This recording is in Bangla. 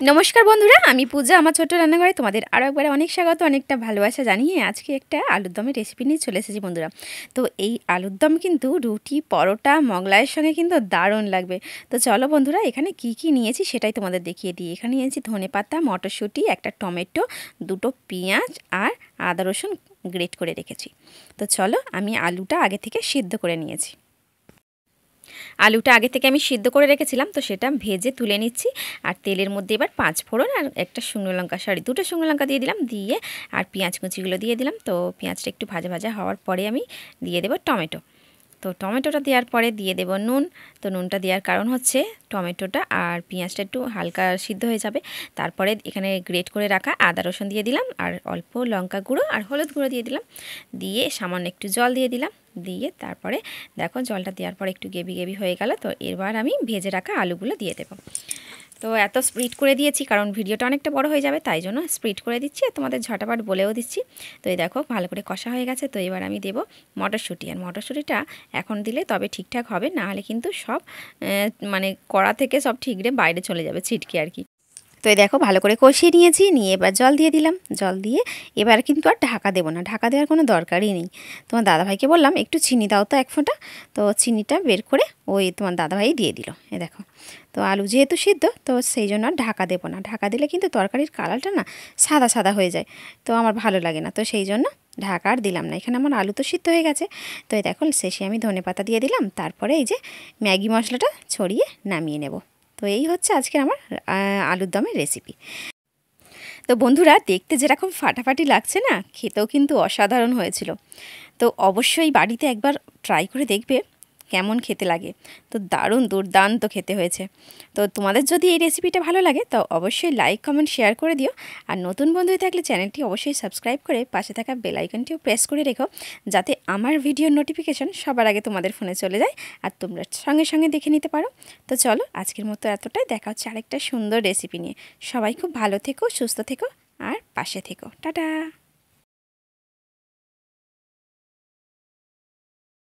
নমস্কার বন্ধুরা, আমি পূজা। আমার ছোট্ট রান্নাঘরে তোমাদের আরও একবার অনেক স্বাগত, অনেকটা ভালোবাসা জানিয়ে আজকে একটা আলুর দমের রেসিপি নিয়ে চলে এসেছি বন্ধুরা। তো এই আলুর দম কিন্তু রুটি, পরোটা, মোগলাইয়ের সঙ্গে কিন্তু দারুণ লাগবে। তো চলো বন্ধুরা, এখানে কি কি নিয়েছি সেটাই তোমাদের দেখিয়ে দিই। এখানে নিয়েছি ধনেপাতা, মটরশুঁটি, একটা টমেটো, দুটো পেঁয়াজ আর আদা রসুন গ্রেট করে রেখেছি। তো চলো, আমি আলুটা আগে থেকে সিদ্ধ করে নিয়েছি। আলুটা আগে থেকে আমি সিদ্ধ করে রেখেছিলাম, তো সেটা ভেজে তুলে নিচ্ছি। আর তেলের মধ্যে এবার 5 ফোড়ন আর একটা শুকনো লঙ্কা, দুটো শুকনো লঙ্কা দিয়ে দিলাম, দিয়ে আর পেঁয়াজ কুচিগুলো দিয়ে দিলাম। তো পেঁয়াজটা একটু ভাজা ভাজা হওয়ার পরে আমি দিয়ে দেবো টমেটো। তো টমেটোটা দেওয়ার পরে দিয়ে দেবো নুন। তো নুনটা দেওয়ার কারণ হচ্ছে টমেটোটা আর পেঁয়াজটা একটু হালকা সিদ্ধ হয়ে যাবে। তারপরে এখানে গ্রেট করে রাখা আদা রসুন দিয়ে দিলাম, আর অল্প লঙ্কা গুঁড়ো আর হলুদ গুঁড়ো দিয়ে দিলাম, দিয়ে সামান্য একটু জল দিয়ে দিলাম। দিয়ে তারপরে দেখো জলটা দেওয়ার পর একটু গেবি গেবি হয়ে গেল। তো এবার আমি ভেজে রাখা আলুগুলো দিয়ে দেবো। তো এত স্প্রিড করে দিয়েছি কারণ ভিডিওটা অনেকটা বড় হয়ে যাবে, তাই জন্য স্প্রিড করে দিচ্ছি আর তোমাদের ঝটাপট বলেও দিচ্ছি। তো এই দেখো ভালো করে কষা হয়ে গেছে। তো এবার আমি দেবো মটরশুঁটি, আর মটরশুঁটিটা এখন দিলে তবে ঠিকঠাক হবে, না হলে কিন্তু সব মানে কড়া থেকে সব ঠিকরে বাইরে চলে যাবে, ছিটকে আর কি। তো এই দেখো ভালো করে কষিয়ে নিয়েছি, নিয়ে এবার জল দিয়ে দিলাম। জল দিয়ে এবার কিন্তু আর ঢাকা দেবো না, ঢাকা দেওয়ার কোনো দরকারই নেই। তোমার দাদাভাইকে বললাম একটু চিনি দাও তো 1 ফোঁটা। তো চিনিটা বের করে ওই তোমার দাদাভাই দিয়ে দিল। এ দেখো, তো আলু যেহেতু সিদ্ধ, তো সেই জন্য আর ঢাকা দেবো না। ঢাকা দিলে কিন্তু তরকারির কালারটা না সাদা সাদা হয়ে যায়, তো আমার ভালো লাগে না। তো সেই জন্য ঢাকা আর দিলাম না। এখানে আমার আলু তো সিদ্ধ হয়ে গেছে। তো এই দেখো শেষে আমি ধনেপাতা দিয়ে দিলাম, তারপরে এই যে ম্যাগি মশলাটা ছড়িয়ে নামিয়ে নেব। তো এই হচ্ছে আজকের আমার আলুর দমের রেসিপি। তো বন্ধুরা, দেখতে যেরকম ফাটাফাটি লাগছে না, খেতেও কিন্তু অসাধারণ হয়েছিল। তো অবশ্যই বাড়িতে একবার ট্রাই করে দেখবে কেমন খেতে লাগে। তো দারুণ দুর্দান্ত খেতে হয়েছে। তো তোমাদের যদি এই রেসিপিটা ভালো লাগে তো অবশ্যই লাইক, কমেন্ট, শেয়ার করে দিও। আর নতুন বন্ধু হয়ে থাকলে চ্যানেলটি অবশ্যই সাবস্ক্রাইব করে পাশে থাকা বেল আইকনটিও প্রেস করে রেখো, যাতে আমার ভিডিওর নোটিফিকেশন সবার আগে তোমাদের ফোনে চলে যায় আর তোমরা সঙ্গে সঙ্গে দেখে নিতে পারো। তো চলো, আজকের মতো এতটাই। দেখা হচ্ছে আরেকটা সুন্দর রেসিপি নিয়ে। সবাই খুব ভালো থেকো, সুস্থ থেকো আর পাশে থেকো। টাটা।